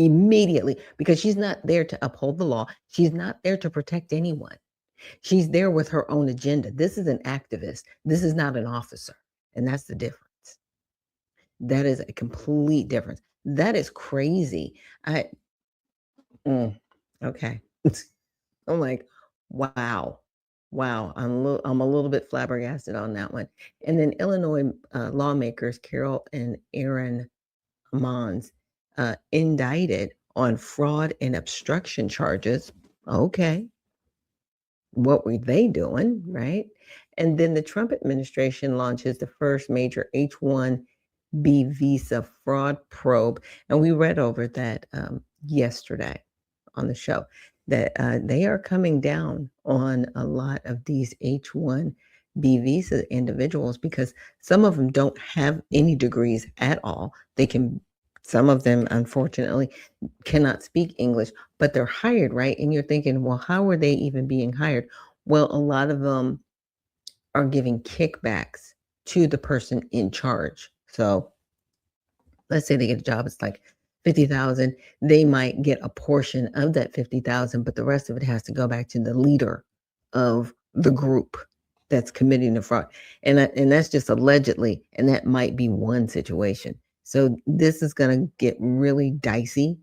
immediately, because she's not there to uphold the law. She's not there to protect anyone. She's there with her own agenda. This is an activist. This is not an officer. And that's the difference. That is a complete difference. That is crazy. Okay. I'm like, wow. Wow. I'm a little bit flabbergasted on that one. And then Illinois lawmakers Carol and Aaron Mons indicted on fraud and obstruction charges. Okay. What were they doing, right? And then the Trump administration launches the first major H-1B visa fraud probe. And we read over that yesterday on the show, that they are coming down on a lot of these H-1B visa individuals, because some of them don't have any degrees at all. Some of them, unfortunately, cannot speak English, but they're hired, right? And you're thinking, well, how are they even being hired? Well, a lot of them are giving kickbacks to the person in charge. So let's say they get a job, it's like $50,000. They might get a portion of that $50,000, but the rest of it has to go back to the leader of the group that's committing the fraud. And that's just allegedly, and that might be one situation. So this is going to get really dicey.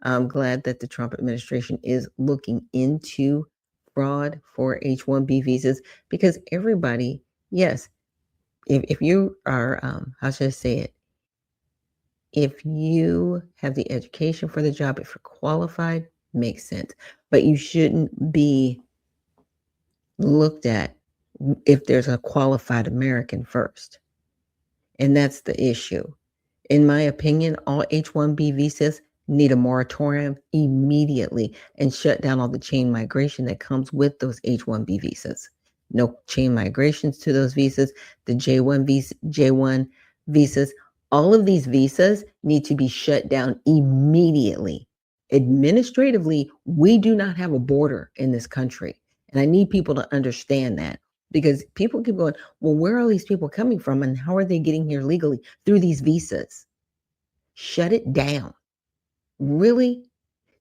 I'm glad that the Trump administration is looking into fraud for H-1B visas, because everybody, yes, if you are, how should I say it? If you have the education for the job, if you're qualified, makes sense. But you shouldn't be looked at if there's a qualified American first. And that's the issue. In my opinion, all H-1B visas need a moratorium immediately and shut down all the chain migration that comes with those H-1B visas. No chain migrations to those visas, the J1 visas, all of these visas need to be shut down immediately. Administratively, we do not have a border in this country. And I need people to understand that, because people keep going, well, where are all these people coming from and how are they getting here legally? Through these visas. Shut it down. Really?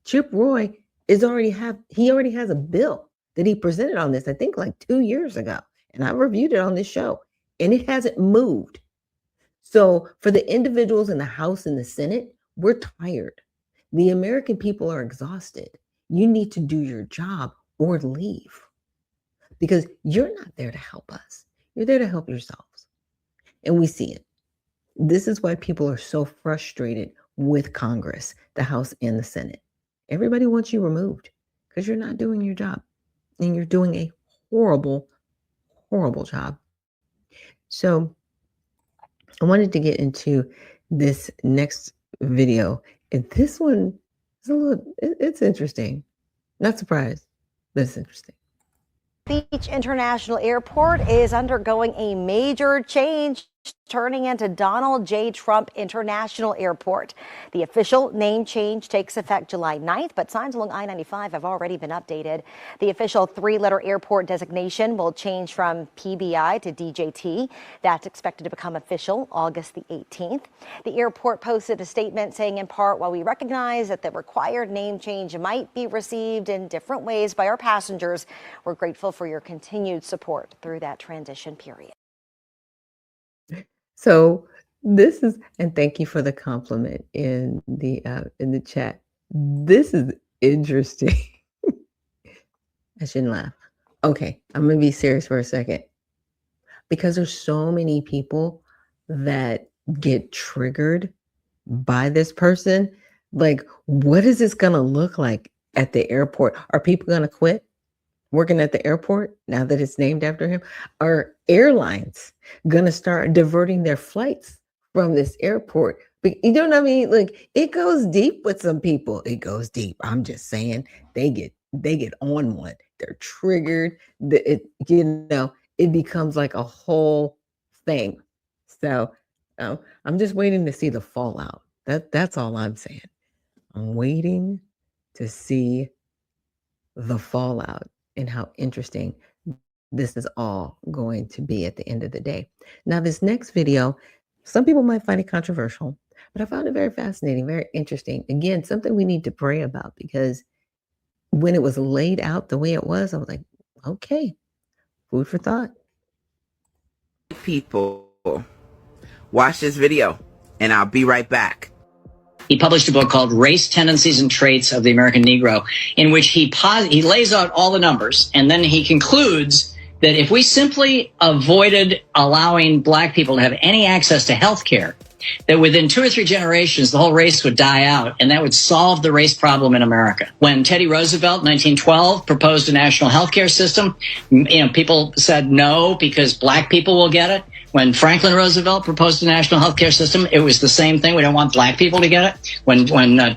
Chip Roy already has a bill that he presented on this, I think like 2 years ago. And I reviewed it on this show, and it hasn't moved. So for the individuals in the House and the Senate, we're tired. The American people are exhausted. You need to do your job or leave, because you're not there to help us. You're there to help yourselves. And we see it. This is why people are so frustrated with Congress, the House and the Senate. Everybody wants you removed because you're not doing your job, and you're doing a horrible, horrible job. So I wanted to get into this next video. And this one is it's interesting. Not surprised, but it's interesting. Beach International Airport is undergoing a major change, turning into Donald J. Trump International Airport. The official name change takes effect July 9th, but signs along I-95 have already been updated. The official 3-letter airport designation will change from PBI to DJT. That's expected to become official August the 18th. The airport posted a statement saying, in part, while we recognize that the required name change might be received in different ways by our passengers, we're grateful for your continued support through that transition period. So this is, and thank you for the compliment in the chat. This is interesting. I shouldn't laugh. Okay, I'm gonna be serious for a second, because there's so many people that get triggered by this person. Like, what is this gonna look like at the airport? Are people gonna quit working at the airport now that it's named after him? Are airlines gonna start diverting their flights from this airport? But you know what I mean? Like, it goes deep with some people. It goes deep. I'm just saying, they get on one. They're triggered. It becomes like a whole thing. So I'm just waiting to see the fallout. That's all I'm saying. I'm waiting to see the fallout and how interesting this is all going to be at the end of the day. Now, this next video, some people might find it controversial, But I found it very fascinating, very interesting. Again, something we need to pray about, because when it was laid out the way it was, I was like, okay, food for thought. People, watch this video and I'll be right back. He published a book called Race, Tendencies, and Traits of the American Negro, in which he lays out all the numbers, and then he concludes that if we simply avoided allowing black people to have any access to health care, that within 2 or 3 generations, the whole race would die out, and that would solve the race problem in America. When Teddy Roosevelt, 1912, proposed a national health care system, people said no because black people will get it. When Franklin Roosevelt proposed a national health care system, it was the same thing. We don't want black people to get it. When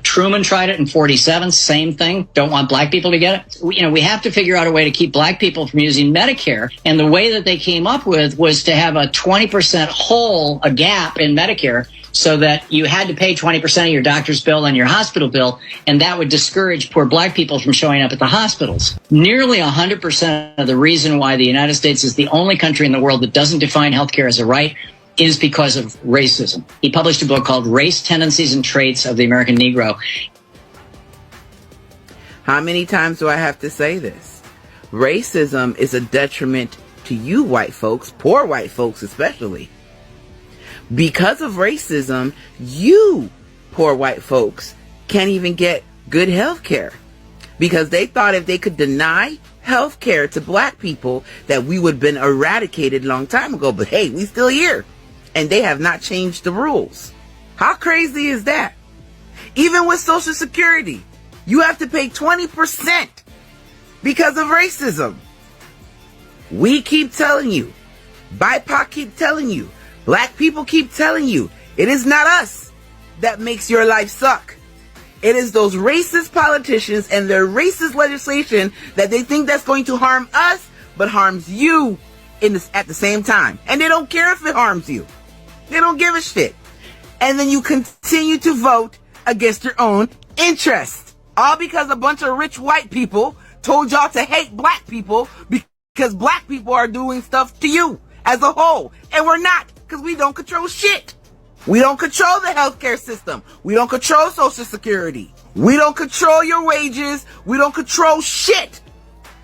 Truman tried it in 47, same thing. Don't want black people to get it. We have to figure out a way to keep black people from using Medicare. And the way that they came up with was to have a 20% hole, a gap in Medicare, so that you had to pay 20% of your doctor's bill and your hospital bill, and that would discourage poor black people from showing up at the hospitals. Nearly 100% of the reason why the United States is the only country in the world that doesn't define healthcare as a right is because of racism. He published a book called Race, Tendencies, and Traits of the American Negro. How many times do I have to say this? Racism is a detriment to you white folks, poor white folks especially. Because of racism, you poor white folks can't even get good health care, because they thought if they could deny health care to black people that we would have been eradicated a long time ago. But hey, we still here, and they have not changed the rules. How crazy is that? Even with Social Security, you have to pay 20% because of racism. We keep telling you, BIPOC keep telling you, black people keep telling you, it is not us that makes your life suck. It is those racist politicians and their racist legislation that they think that's going to harm us, but harms you at the same time. And they don't care if it harms you. They don't give a shit. And then you continue to vote against your own interests. All because a bunch of rich white people told y'all to hate black people because black people are doing stuff to you as a whole. And we're not, because we don't control shit. We don't control the healthcare system. We don't control Social Security. We don't control your wages. We don't control shit.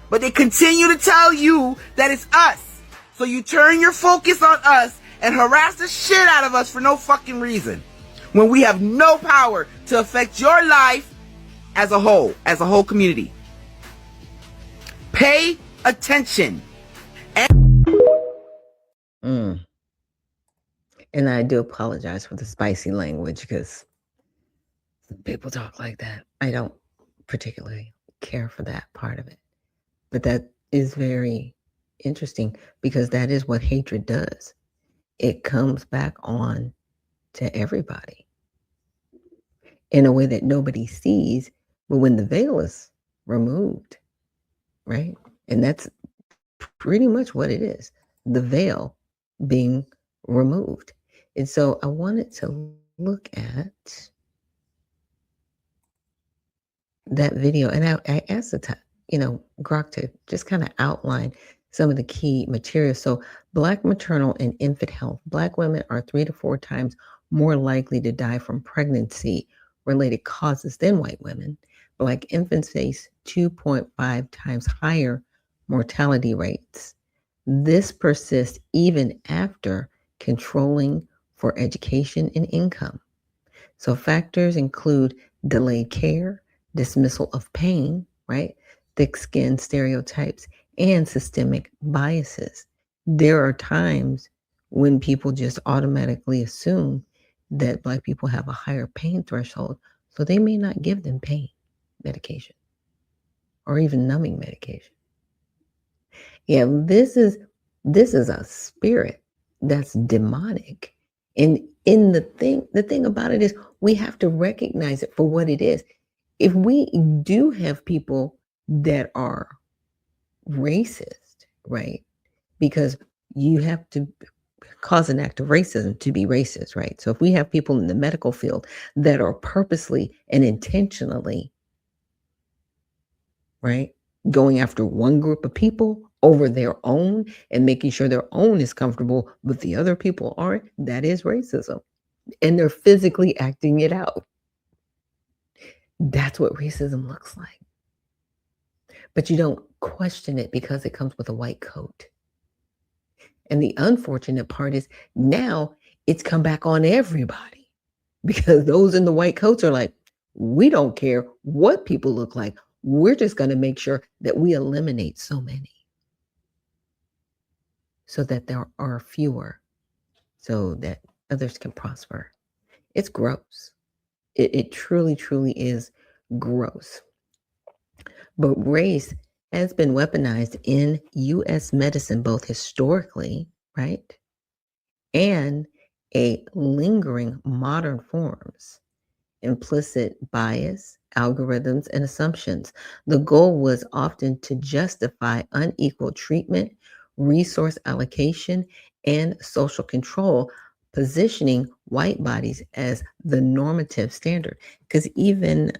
But they continue to tell you that it's us. So you turn your focus on us and harass the shit out of us for no fucking reason, when we have no power to affect your life as a whole community. Pay attention. And I do apologize for the spicy language, because people talk like that. I don't particularly care for that part of it. But that is very interesting, because that is what hatred does. It comes back on to everybody in a way that nobody sees, but when the veil is removed, right? And that's pretty much what it is, the veil being removed. And so I wanted to look at that video, and I asked Grok to just kind of outline some of the key materials. So Black maternal and infant health. Black women are 3 to 4 times more likely to die from pregnancy-related causes than white women. Black infants face 2.5 times higher mortality rates. This persists even after controlling for education and income. So factors include delayed care, dismissal of pain, right? Thick skin stereotypes, and systemic biases. There are times when people just automatically assume that Black people have a higher pain threshold, so they may not give them pain medication or even numbing medication. Yeah, this is a spirit that's demonic. And the thing about it is, we have to recognize it for what it is. If we do have people that are racist, right? Because you have to cause an act of racism to be racist, right? So if we have people in the medical field that are purposely and intentionally, right, going after one group of people over their own and making sure their own is comfortable but the other people aren't, that is racism. and they're physically acting it out. That's what racism looks like. But you don't question it because it comes with a white coat. And the unfortunate part is now it's come back on everybody, because those in the white coats are like, we don't care what people look like. We're just going to make sure that we eliminate so many so that there are fewer, so that others can prosper. It's gross. It truly, truly is gross. But race has been weaponized in U.S. medicine, both historically, right, and a lingering modern forms, implicit bias, algorithms, and assumptions. The goal was often to justify unequal treatment, resource allocation, and social control, positioning white bodies as the normative standard. Because even